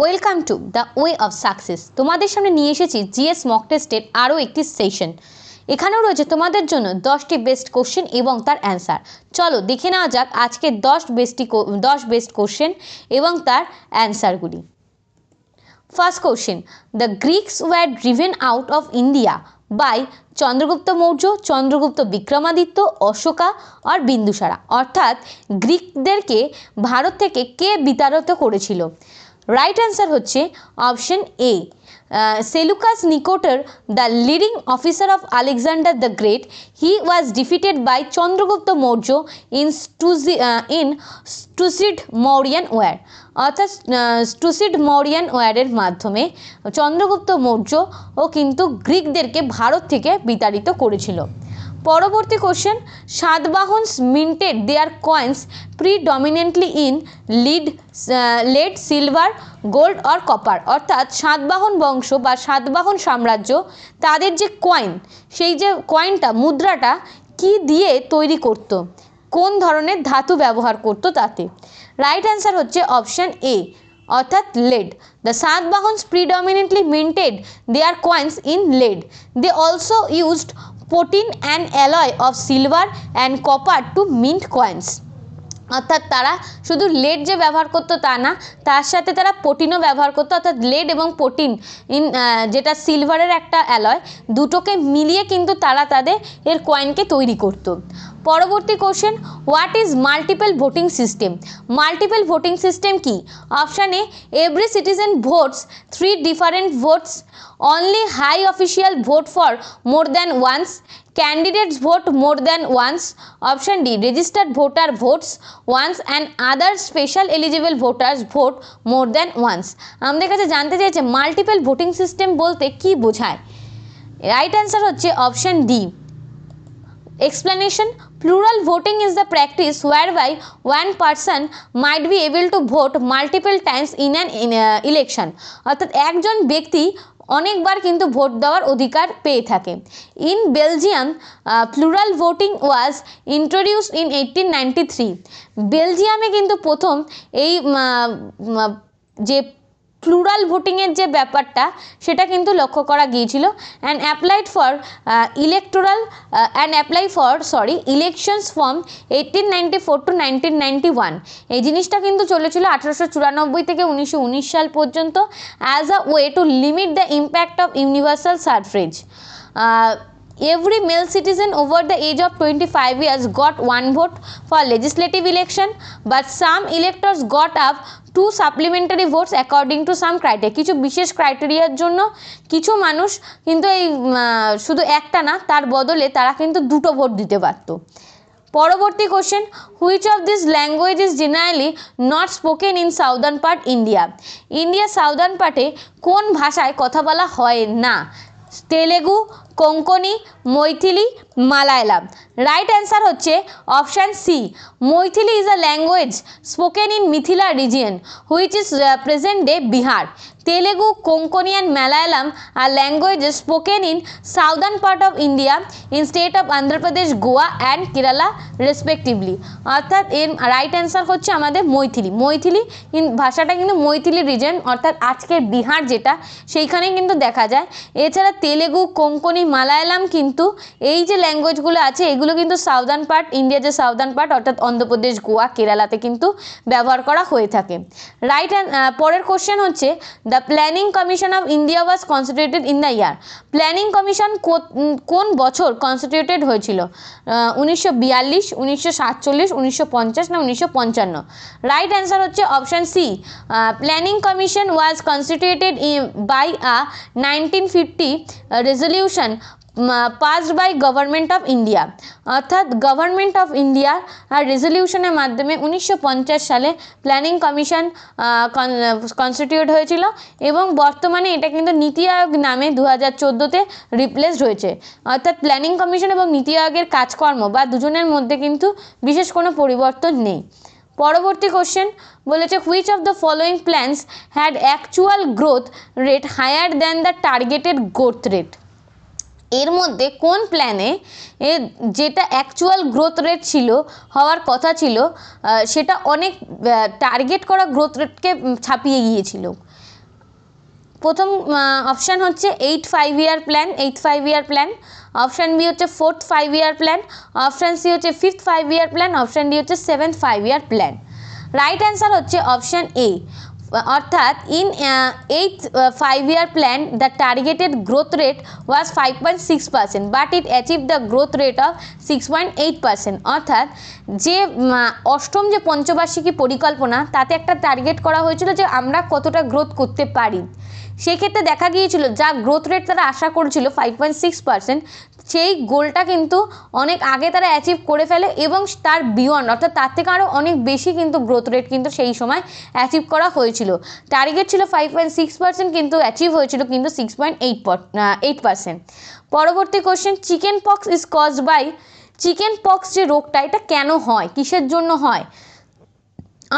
Welcome to the way of success. তোমাদের সামনে নিয়ে এসেছি জিএস মক টেস্টের আরও একটি সেশন। এখানেও রয়েছে তোমাদের জন্য 10টি বেস্ট কোশ্চেন এবং তার অ্যান্সার। চলো দেখে নেওয়া যাক আজকে 10 বেস্ট কোশ্চেন এবং তার অ্যান্সারগুলি। First question, the Greeks were driven out of India by Chandragupta Maurya, Chandragupta Vikramaditya, Ashoka আর বিন্দুসারা। অর্থাৎ গ্রিকদেরকে ভারত থেকে কে বিতাড়িত করেছিল? রাইট অ্যান্সার হচ্ছে option A, Seleucus Nicator, the leading officer of Alexander the great. He was defeated by Chandragupta Maurya in Seleucid Mauryan war. অর্থাৎ স্টুসিড মৌরিয়ান ওয়ারের মাধ্যমে চন্দ্রগুপ্ত মৌর্য ও কিন্তু গ্রিকদেরকে ভারত থেকে বিতাড়িত করেছিল। পরবর্তী question, Satavahanas minted their coins predominantly in lead, silver, gold or copper. অর্থাৎ সাতবাহন বংশ বা সাতবাহন সাম্রাজ্য তাদের যে কয়েন, সেই যে কয়েনটা মুদ্রাটা কি দিয়ে তৈরি করত, কোন ধরনের ধাতু ব্যবহার করত তাতে? রাইট অ্যান্সার হচ্ছে অপশান এ, অর্থাৎ lead. The Satvahans predominantly minted their coins in lead. They also used protein and alloy of silver and copper to mint coins. অর্থাৎ তারা শুধু লেড যে ব্যবহার করতো তা না, তার সাথে তারা প্রোটিনও ব্যবহার করতো। অর্থাৎ লেড এবং প্রোটিন যেটা সিলভারের একটা অ্যালয়, দুটোকে মিলিয়ে কিন্তু তারা তাদের কয়েনকে তৈরি করতো। পরবর্তী question, what is multiple voting system? Multiple voting system কি? Option A, every citizen votes 3 different votes, only high official vote for more than once, candidates vote more than once. Option D, registered voter votes once and other special eligible voters vote more than once. আমাদের কাছে জানতে চাইছে multiple voting system বলতে কি বোঝায়? Right answer হচ্ছে option D, explanation. Plural voting is the practice whereby one person might be able to vote multiple times in an election. অর্থাৎ একজন ব্যক্তি অনেকবার কিন্তু ভোট দেওয়ার অধিকার পেয়ে থাকে। In Belgium plural voting was introduced in 1893। বেলজিয়ামে কিন্তু প্রথম এই যে প্লুরাল ভোটিংয়ের যে ব্যাপারটা সেটা কিন্তু লক্ষ্য করা গিয়েছিল। Elections from 1894 to 1991। এই জিনিসটা কিন্তু চলেছিল 1894 থেকে 1919 সাল পর্যন্ত, as a way to limit the impact of universal suffrage. Every male citizen over the age of 25 years got one vote for legislative election, but some electors got up 2 supplementary votes according to some criteria. কিছু বিশেষ ক্রাইটেরিয়ার জন্য কিছু মানুষ কিন্তু এই শুধু একটা না, তার বদলে তারা কিন্তু 2টো ভোট দিতে পারত। পরবর্তী question, which of this language is generally not spoken in southern part India? ইন্ডিয়ার সাউদার্ন পার্টে কোন ভাষায় কথা বলা হয় না? তেলেগু, কোঙ্কনি, মৈথিলি, মালায়ালাম। রাইট অ্যান্সার হচ্ছে option C, Maithili is a language spoken in Mithila region which is present day Bihar. Telugu, Konkani and Malayalam are languages spoken in southern part of India in state of Andhra Pradesh, Goa and Kerala respectively. অর্থাৎ এর right answer হচ্ছে আমাদের মৈথিলি। মৈথিলি ভাষাটা কিন্তু Maithili reason অর্থাৎ আজকের বিহার যেটা, সেইখানে কিন্তু দেখা যায়। এছাড়া তেলেগু, কোঙ্কনি, মালায়ালাম কিন্তু এই যে ল্যাঙ্গুয়েজগুলো আছে এগুলো কিন্তু সাউদার্ন পার্ট, ইন্ডিয়ার যে সাউদার্ন পার্ট অর্থাৎ অন্ধ্রপ্রদেশ, গোয়া, কেরালাতে কিন্তু ব্যবহার করা হয়ে থাকে। রাইট পরের কোশ্চেন হচ্ছে, the planning commission of India was constituted in the year. Planning commission কোন বছর কনস্টিটিউটেড হয়েছিল? 1942, 1947, 1950 না 1955? রাইট অ্যান্সার হচ্ছে option C, planning commission was constituted by a 1950 resolution passed by government of India. অর্থাৎ government of India আর রেজলিউশনের মাধ্যমে 1950 সালে প্ল্যানিং কমিশন কনস্টিটিউট হয়েছিল এবং বর্তমানে এটা কিন্তু নীতি আয়োগ নামে 2014-তে রিপ্লেসড হয়েছে। অর্থাৎ প্ল্যানিং কমিশন এবং নীতি আয়োগের কাজকর্ম বা দুজনের মধ্যে কিন্তু বিশেষ কোনো পরিবর্তন নেই। পরবর্তী কোশ্চেন বলেছে, which of the following plans had actual growth rate higher than the targeted growth rate? এর মধ্যে কোন প্ল্যানে যেটা অ্যাকচুয়াল গ্রোথ রেট ছিল হওয়ার কথা ছিল সেটা অনেক টার্গেট করা গ্রোথ রেটকে ছাপিয়ে গিয়েছিল? প্রথম অপশান হচ্ছে 8 5 year plan, 8 5 year plan. Option B হচ্ছে 4th 5 year plan. Option C হচ্ছে 5th 5 year plan. Option D হচ্ছে 7th 5 year plan. Right answer হচ্ছে অপশান এ, অর্থাৎ in 8th 5 year plan the targeted growth rate was 5.6%, but it achieve the growth rate of 6.8%। অর্থাৎ যে অষ্টম যে পঞ্চবার্ষিকী পরিকল্পনা তাতে একটা টার্গেট করা হয়েছিল যে আমরা কতটা গ্রোথ করতে পারি, সেক্ষেত্রে দেখা গিয়েছিল যা গ্রোথ রেট তারা আশা করেছিল 5.6%, সেই গোলটা কিন্তু অনেক আগে তারা অ্যাচিভ করে ফেলে এবং তার বিয়ন্ড অর্থাৎ তার থেকে আরও অনেক বেশি কিন্তু গ্রোথ রেট কিন্তু সেই সময় অ্যাচিভ করা হয়েছিল। টার্গেট ছিল 5.6%, কিন্তু অ্যাচিভ হয়েছিল কিন্তু 6.8%। পরবর্তী question, chickenpox is caused by, chickenpox যে রোগটা এটা কেন হয়, কিসের জন্য হয়?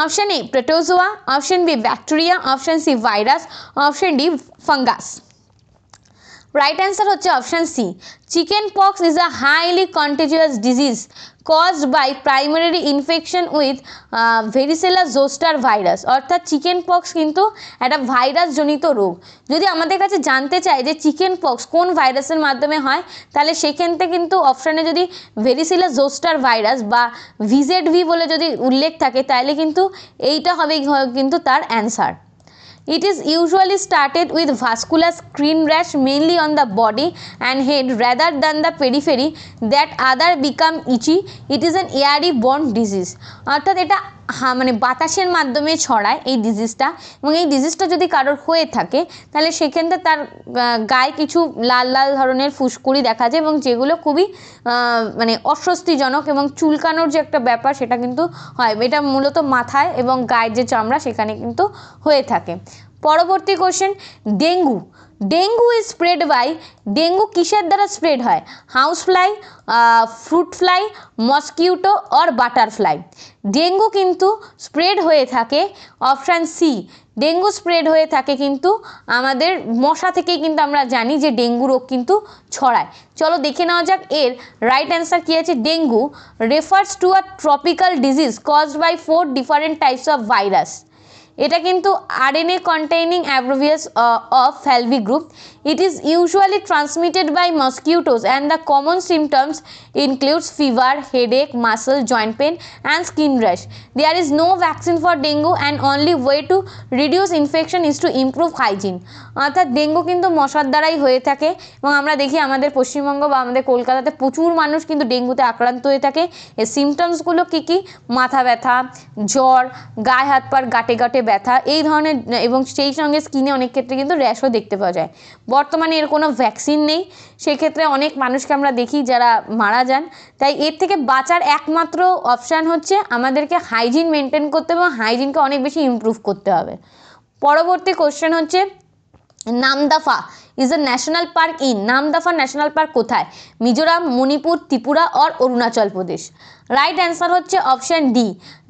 Option A protozoa, option B bacteria, option C virus, option D fungus. Right answer হচ্ছে option C, chickenpox is a highly contagious disease caused by primary infection with varicella zoster virus. অর্থাৎ chickenpox কিন্তু একটা virus জনিত রোগ। যদি আমাদের কাছে জানতে চায় যে চিকেন পক্স কোন ভাইরাসের মাধ্যমে হয়, তাহলে সেক্ষেত্রে কিন্তু অপশানে যদি ভেরিসিলা জোস্টার ভাইরাস বা VZV বলে যদি উল্লেখ থাকে, তাহলে কিন্তু এইটা হবে কিন্তু তার answer. It is usually started with vascular skin rash mainly on the body and head rather than the periphery that other become itchy. It is an airborne disease. অর্থাৎ এটা মানে বাতাসের মাধ্যমে ছড়ায় এই ডিজিজটা, এবং এই ডিজিজটা যদি কারোর হয়ে থাকে তাহলে সেক্ষেত্রে তার গায়ে কিছু লাল লাল ধরনের ফুসকুড়ি দেখা যায় এবং যেগুলো খুবই মানে অস্বস্তিজনক এবং চুলকানোর যে একটা ব্যাপার সেটা কিন্তু হয়। এটা মূলত মাথায় এবং গায়ের যে চামড়া সেখানে কিন্তু হয়ে থাকে। পরবর্তী question, dengue, dengue is spread by, dengue কিসের দ্বারা স্প্রেড হয়? House fly, fruit fly, mosquito or butterfly. Dengue কিন্তু স্প্রেড হয়ে থাকে অপশান সি, ডেঙ্গু স্প্রেড হয়ে থাকে কিন্তু আমাদের মশা থেকেই কিন্তু আমরা জানি যে ডেঙ্গু রোগ কিন্তু ছড়ায়। চলো দেখে নেওয়া যাক এর রাইট অ্যান্সার কী আছে। Dengue refers to a tropical disease caused by 4 different types of virus. এটা কিন্তু RNA containing abbreviation of Falvey group. It is usually transmitted by mosquitoes and the common symptoms includes fever, headache, muscle, joint pain and skin rash. There is no vaccine for dengue and only way to reduce infection is to improve hygiene. অর্থাৎ dengue কিন্তু মশার দ্বারাই হয়ে থাকে এবং আমরা দেখি আমাদের পশ্চিমবঙ্গ বা আমাদের কলকাতাতে প্রচুর মানুষ কিন্তু ডেঙ্গুতে আক্রান্ত হয়ে থাকে। এর সিমটমসগুলো কী কী? মাথা ব্যথা, জ্বর, গায়ে হাত পার গাঁটে গাঁটে ব্যথা এই ধরনের, এবং সেই সঙ্গে স্কিনে অনেক ক্ষেত্রে কিন্তু র্যাশও দেখতে পাওয়া যায়। বর্তমানে এর কোনো ভ্যাকসিন নেই, সেক্ষেত্রে অনেক মানুষকে আমরা দেখি যারা মারা যান। তাই এর থেকে বাঁচার একমাত্র অপশান হচ্ছে আমাদেরকে হাইজিন মেনটেন করতে হবে এবং হাইজিনকে অনেক বেশি ইমপ্রুভ করতে হবে। পরবর্তী কোশ্চেন হচ্ছে, Namdapha is a national park in, Namdapha national park কোথায়? Mizoram, Manipur, Tripura or Arunachal Pradesh. Right answer হচ্ছে option D,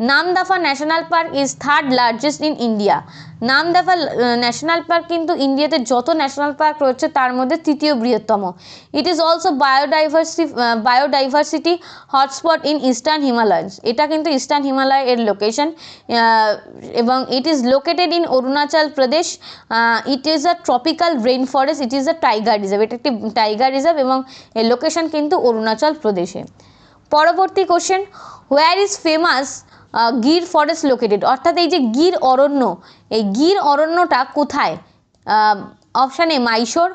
Namdapha national park is 3rd largest in India. Namdapha national park কিন্তু ইন্ডিয়াতে যত ন্যাশনাল পার্ক রয়েছে তার মধ্যে 3য় বৃহত্তম। It is also biodiversity hotspot in eastern Himalayans. এটা কিন্তু ইস্টার্ন হিমালয় এর লোকেশন এবং it is located in Arunachal Pradesh. It is a tropical rain forest, it is a tiger reserve, এটা একটি টাইগার রিজার্ভ এবং এর লোকেশন কিন্তু অরুণাচল প্রদেশে। পরবর্তী question, where is famous Gir forest located? অর্থাৎ এই যে গির অরণ্য, এই গির অরণ্যটা কোথায়? Option A Mysore,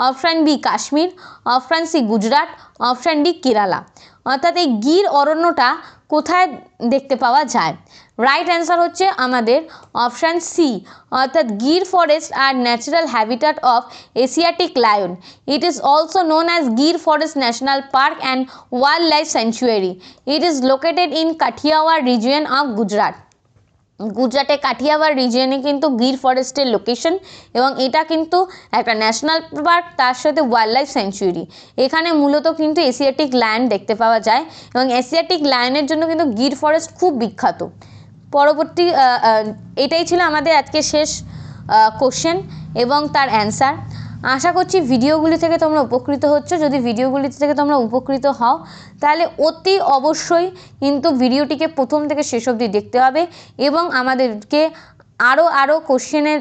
option B Kashmir, option C Gujarat, option D Kerala. অর্থাৎ এই গির অরণ্যটা কোথায় দেখতে পাওয়া যায়? রাইট অ্যান্সার হচ্ছে আমাদের অপশান সি, অর্থাৎ গির ফরেস্ট আর natural habitat of Asiatic lion. It is also known as Gir forest national park and wildlife sanctuary. It is located in Kathiawar region of Gujarat. গুজরাটে কাঠিয়াওয়াড় রিজিয়নে কিন্তু গির ফরেস্টের লোকেশন এবং এটা কিন্তু একটা ন্যাশনাল পার্ক, তার সাথে ওয়াইল্ড লাইফ স্যাংচুয়ারি। এখানে মূলত কিন্তু এশিয়াটিক লায়ন দেখতে পাওয়া যায় এবং এশিয়াটিক লায়নের জন্য কিন্তু গির ফরেস্ট খুব বিখ্যাত। পরবর্তী এটাই ছিল আমাদের আজকে শেষ কোশ্চেন এবং তার অ্যান্সার। আশা করছি ভিডিওগুলি থেকে তোমরা উপকৃত হচ্ছ। যদি ভিডিওগুলি থেকে তোমরা উপকৃত হও তাহলে অতি অবশ্যই কিন্তু ভিডিওটিকে প্রথম থেকে শেষ অবধি দেখতে হবে এবং আমাদেরকে আরও কোশ্চেনের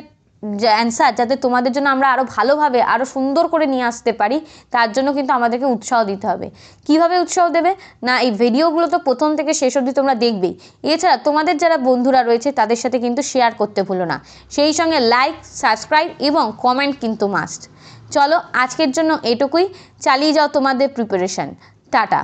অ্যান্সার যাতে তোমাদের জন্য আমরা আরও ভালোভাবে আরও সুন্দর করে নিয়ে আসতে পারি, তার জন্য কিন্তু আমাদেরকে উৎসাহ দিতে হবে। কিভাবে উৎসাহ দেবে না, এই ভিডিওগুলো তো প্রথম থেকে শেষ অবধি তোমরা দেখবেই, এছাড়া তোমাদের যারা বন্ধুরা রয়েছে তাদের সাথে কিন্তু শেয়ার করতে ভুলো না, সেই সঙ্গে লাইক, সাবস্ক্রাইব এবং কমেন্ট কিন্তু মাস্ট। চলো আজকের জন্য এটুকুই, চালিয়ে যাও তোমাদের প্রিপারেশন। টাটা।